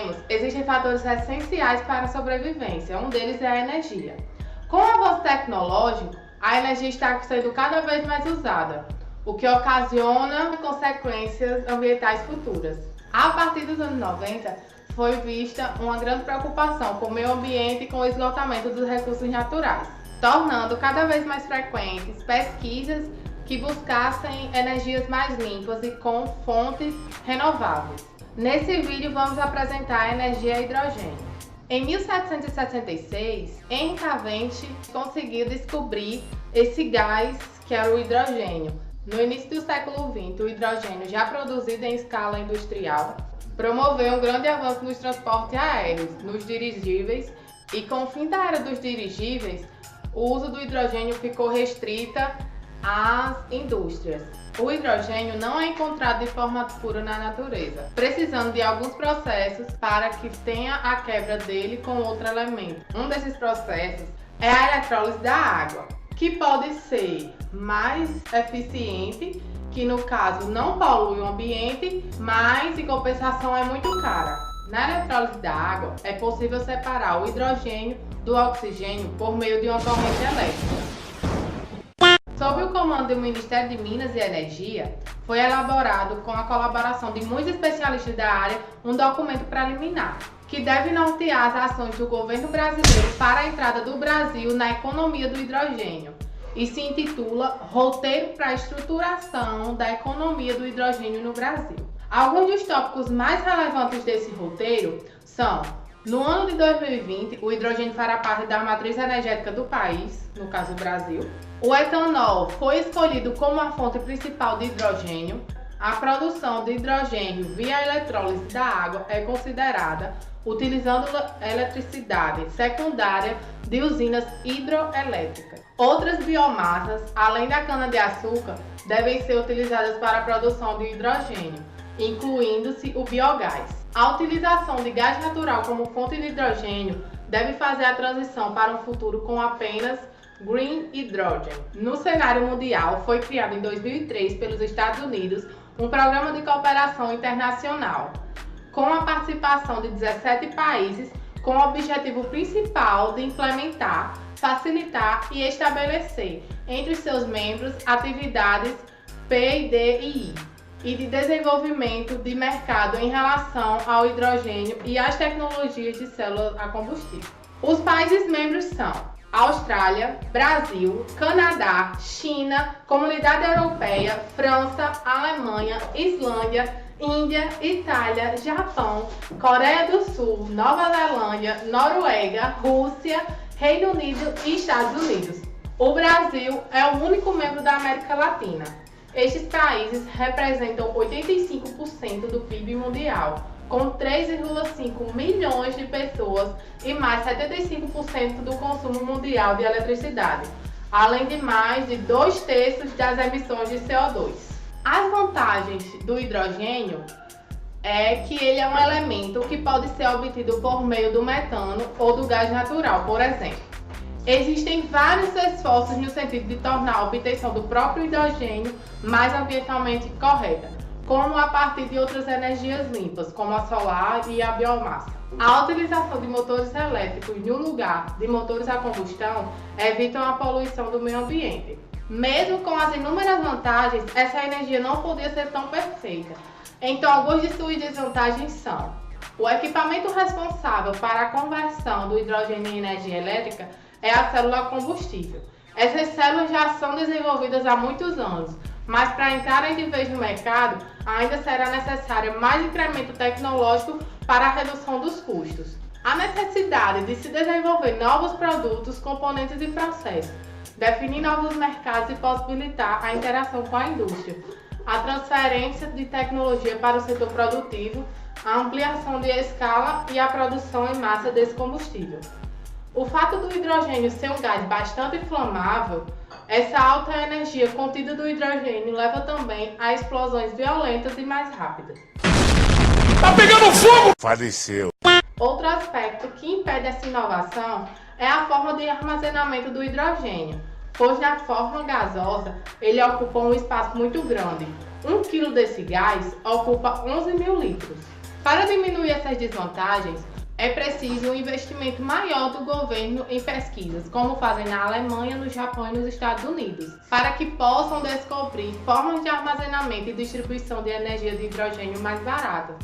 sabemos, existem fatores essenciais para a sobrevivência. Um deles é a energia. Com o avanço tecnológico, a energia está sendo cada vez mais usada, o que ocasiona consequências ambientais futuras. A partir dos anos 90, foi vista uma grande preocupação com o meio ambiente e com o esgotamento dos recursos naturais, tornando cada vez mais frequentes pesquisas que buscassem energias mais limpas e com fontes renováveis. Nesse vídeo vamos apresentar a energia a hidrogênio. Em 1776, Henry Cavendish conseguiu descobrir esse gás que era o hidrogênio. No início do século XX, o hidrogênio, já produzido em escala industrial, promoveu um grande avanço nos transportes aéreos, nos dirigíveis, e com o fim da era dos dirigíveis, o uso do hidrogênio ficou restrita às indústrias. O hidrogênio não é encontrado de forma pura na natureza, precisando de alguns processos para que tenha a quebra dele com outro elemento. Um desses processos é a eletrólise da água, que pode ser mais eficiente, que no caso não polui o ambiente, mas em compensação é muito cara. Na eletrólise da água é possível separar o hidrogênio do oxigênio por meio de uma corrente elétrica. Sob o comando do Ministério de Minas e Energia, foi elaborado, com a colaboração de muitos especialistas da área, um documento preliminar, que deve nortear as ações do governo brasileiro para a entrada do Brasil na economia do hidrogênio, e se intitula Roteiro para a Estruturação da Economia do Hidrogênio no Brasil. Alguns dos tópicos mais relevantes desse roteiro são: no ano de 2020, o hidrogênio fará parte da matriz energética do país, no caso o Brasil. O etanol foi escolhido como a fonte principal de hidrogênio. A produção de hidrogênio via eletrólise da água é considerada utilizando eletricidade secundária de usinas hidroelétricas. Outras biomassas, além da cana-de-açúcar, devem ser utilizadas para a produção de hidrogênio, incluindo-se o biogás. A utilização de gás natural como fonte de hidrogênio deve fazer a transição para um futuro com apenas Green Hydrogen. No cenário mundial, foi criado em 2003 pelos Estados Unidos um programa de cooperação internacional, com a participação de 17 países, com o objetivo principal de implementar, facilitar e estabelecer entre os seus membros atividades P&D e de desenvolvimento de mercado em relação ao hidrogênio e às tecnologias de célula a combustível. Os países membros são Austrália, Brasil, Canadá, China, Comunidade Europeia, França, Alemanha, Islândia, Índia, Itália, Japão, Coreia do Sul, Nova Zelândia, Noruega, Rússia, Reino Unido e Estados Unidos. O Brasil é o único membro da América Latina. Estes países representam 85% do PIB mundial, com 3,5 milhões de pessoas e mais 75% do consumo mundial de eletricidade, além de mais de 2/3 das emissões de CO2. As vantagens do hidrogênio é que ele é um elemento que pode ser obtido por meio do metano ou do gás natural, por exemplo. Existem vários esforços no sentido de tornar a obtenção do próprio hidrogênio mais ambientalmente correta, como a partir de outras energias limpas, como a solar e a biomassa. A utilização de motores elétricos no lugar de motores a combustão evitam a poluição do meio ambiente. Mesmo com as inúmeras vantagens, essa energia não podia ser tão perfeita. Então, algumas de suas desvantagens são: o equipamento responsável para a conversão do hidrogênio em energia elétrica é a célula combustível. Essas células já são desenvolvidas há muitos anos, mas para entrarem de vez no mercado, ainda será necessário mais incremento tecnológico para a redução dos custos. A necessidade de se desenvolver novos produtos, componentes e processos, definir novos mercados e possibilitar a interação com a indústria, a transferência de tecnologia para o setor produtivo, a ampliação de escala e a produção em massa desse combustível. O fato do hidrogênio ser um gás bastante inflamável, essa alta energia contida do hidrogênio leva também a explosões violentas e mais rápidas. Tá pegando fogo! Faleceu. Outro aspecto que impede essa inovação é a forma de armazenamento do hidrogênio, pois na forma gasosa ele ocupa um espaço muito grande. 1 kg desse gás ocupa 11.000 litros. Para diminuir essas desvantagens, é preciso um investimento maior do governo em pesquisas, como fazem na Alemanha, no Japão e nos Estados Unidos, para que possam descobrir formas de armazenamento e distribuição de energia de hidrogênio mais baratas.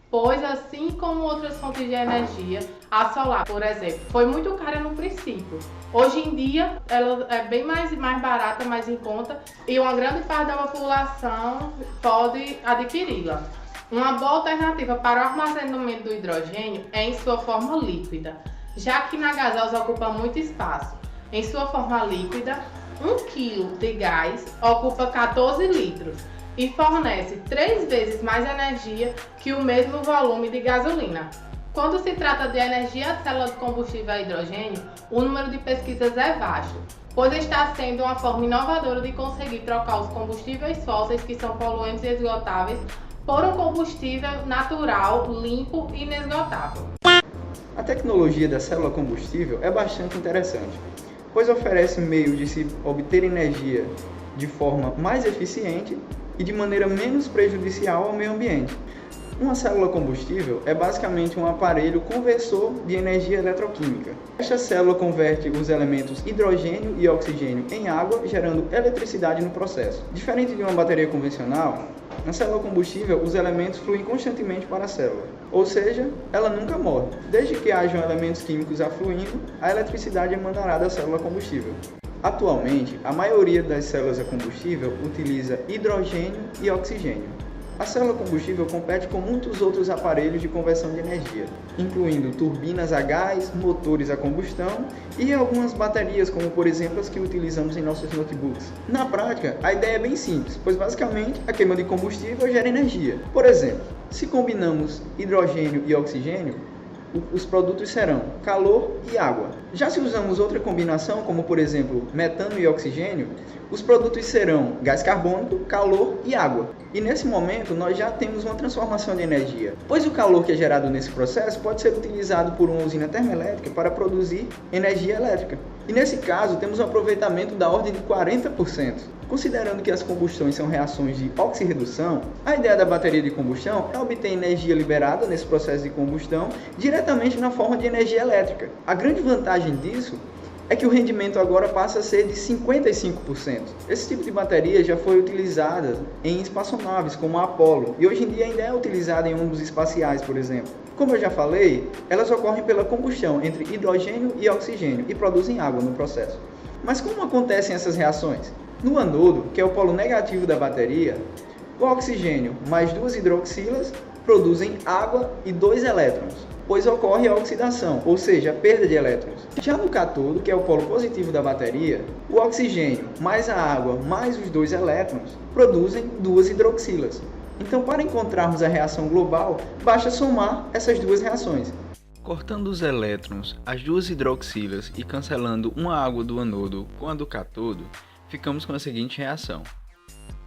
Pois, assim como outras fontes de energia, a solar, por exemplo, foi muito cara no princípio. Hoje em dia, ela é bem mais barata, mais em conta, e uma grande parte da população pode adquiri-la. Uma boa alternativa para o armazenamento do hidrogênio é em sua forma líquida, já que na gasosa ocupa muito espaço. Em sua forma líquida, 1 kg de gás ocupa 14 litros e fornece 3 vezes mais energia que o mesmo volume de gasolina. Quando se trata de energia a célula de combustível a hidrogênio, o número de pesquisas é vasto, pois está sendo uma forma inovadora de conseguir trocar os combustíveis fósseis, que são poluentes e esgotáveis, por um combustível natural, limpo e inesgotável. A tecnologia da célula combustível é bastante interessante, pois oferece meio de se obter energia de forma mais eficiente e de maneira menos prejudicial ao meio ambiente. Uma célula combustível é basicamente um aparelho conversor de energia eletroquímica. Esta célula converte os elementos hidrogênio e oxigênio em água, gerando eletricidade no processo. Diferente de uma bateria convencional, na célula combustível os elementos fluem constantemente para a célula, ou seja, ela nunca morre. Desde que hajam elementos químicos afluindo, a eletricidade emanará da célula combustível. Atualmente, a maioria das células a combustível utiliza hidrogênio e oxigênio. A célula combustível compete com muitos outros aparelhos de conversão de energia, incluindo turbinas a gás, motores a combustão e algumas baterias, como por exemplo as que utilizamos em nossos notebooks. Na prática, a ideia é bem simples, pois basicamente a queima de combustível gera energia. Por exemplo, se combinamos hidrogênio e oxigênio, os produtos serão calor e água. Já se usamos outra combinação, como por exemplo metano e oxigênio, os produtos serão gás carbônico, calor e água. E nesse momento nós já temos uma transformação de energia, pois o calor que é gerado nesse processo pode ser utilizado por uma usina termoelétrica para produzir energia elétrica. E nesse caso temos um aproveitamento da ordem de 40%. Considerando que as combustões são reações de oxirredução, a ideia da bateria de combustão é obter energia liberada nesse processo de combustão diretamente na forma de energia elétrica. A grande vantagem disso é que o rendimento agora passa a ser de 55%. Esse tipo de bateria já foi utilizada em espaçonaves como a Apollo e hoje em dia ainda é utilizada em ônibus espaciais, por exemplo. Como eu já falei, elas ocorrem pela combustão entre hidrogênio e oxigênio e produzem água no processo. Mas como acontecem essas reações? No anodo, que é o polo negativo da bateria, o oxigênio mais 2 hidroxilas produzem água e 2 elétrons, pois ocorre a oxidação, ou seja, a perda de elétrons. Já no cátodo, que é o polo positivo da bateria, o oxigênio mais a água mais os 2 elétrons produzem 2 hidroxilas. Então, para encontrarmos a reação global, basta somar essas duas reações. Cortando os elétrons, as 2 hidroxilas e cancelando uma água do anodo com a do cátodo, ficamos com a seguinte reação: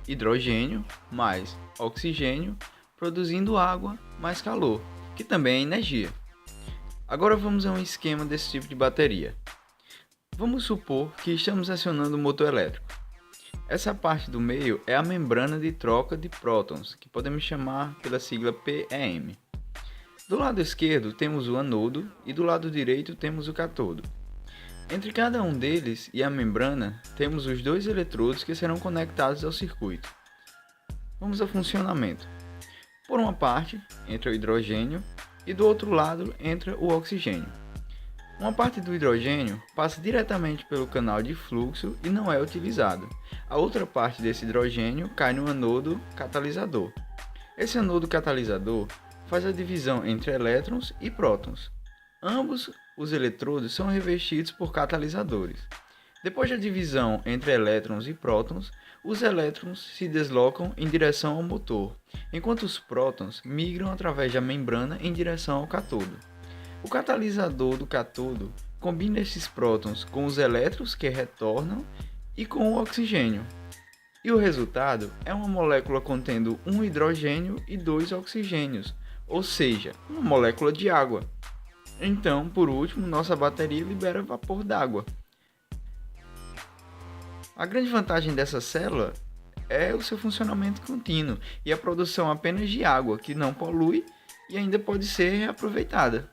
hidrogênio mais oxigênio produzindo água mais calor, que também é energia. Agora vamos a um esquema desse tipo de bateria. Vamos supor que estamos acionando o motor elétrico. Essa parte do meio é a membrana de troca de prótons, que podemos chamar pela sigla PEM. Do lado esquerdo temos o anodo e do lado direito temos o cátodo. Entre cada um deles e a membrana, temos os 2 eletrodos que serão conectados ao circuito. Vamos ao funcionamento. Por uma parte, entra o hidrogênio e do outro lado entra o oxigênio. Uma parte do hidrogênio passa diretamente pelo canal de fluxo e não é utilizado. A outra parte desse hidrogênio cai no anodo catalisador. Esse anodo catalisador faz a divisão entre elétrons e prótons. Ambos os eletrodos são revestidos por catalisadores. Depois da divisão entre elétrons e prótons, os elétrons se deslocam em direção ao motor, enquanto os prótons migram através da membrana em direção ao cátodo. O catalisador do cátodo combina esses prótons com os elétrons que retornam e com o oxigênio. E o resultado é uma molécula contendo 1 hidrogênio e 2 oxigênios, ou seja, uma molécula de água. Então, por último, nossa bateria libera vapor d'água. A grande vantagem dessa célula é o seu funcionamento contínuo e a produção apenas de água, que não polui e ainda pode ser reaproveitada.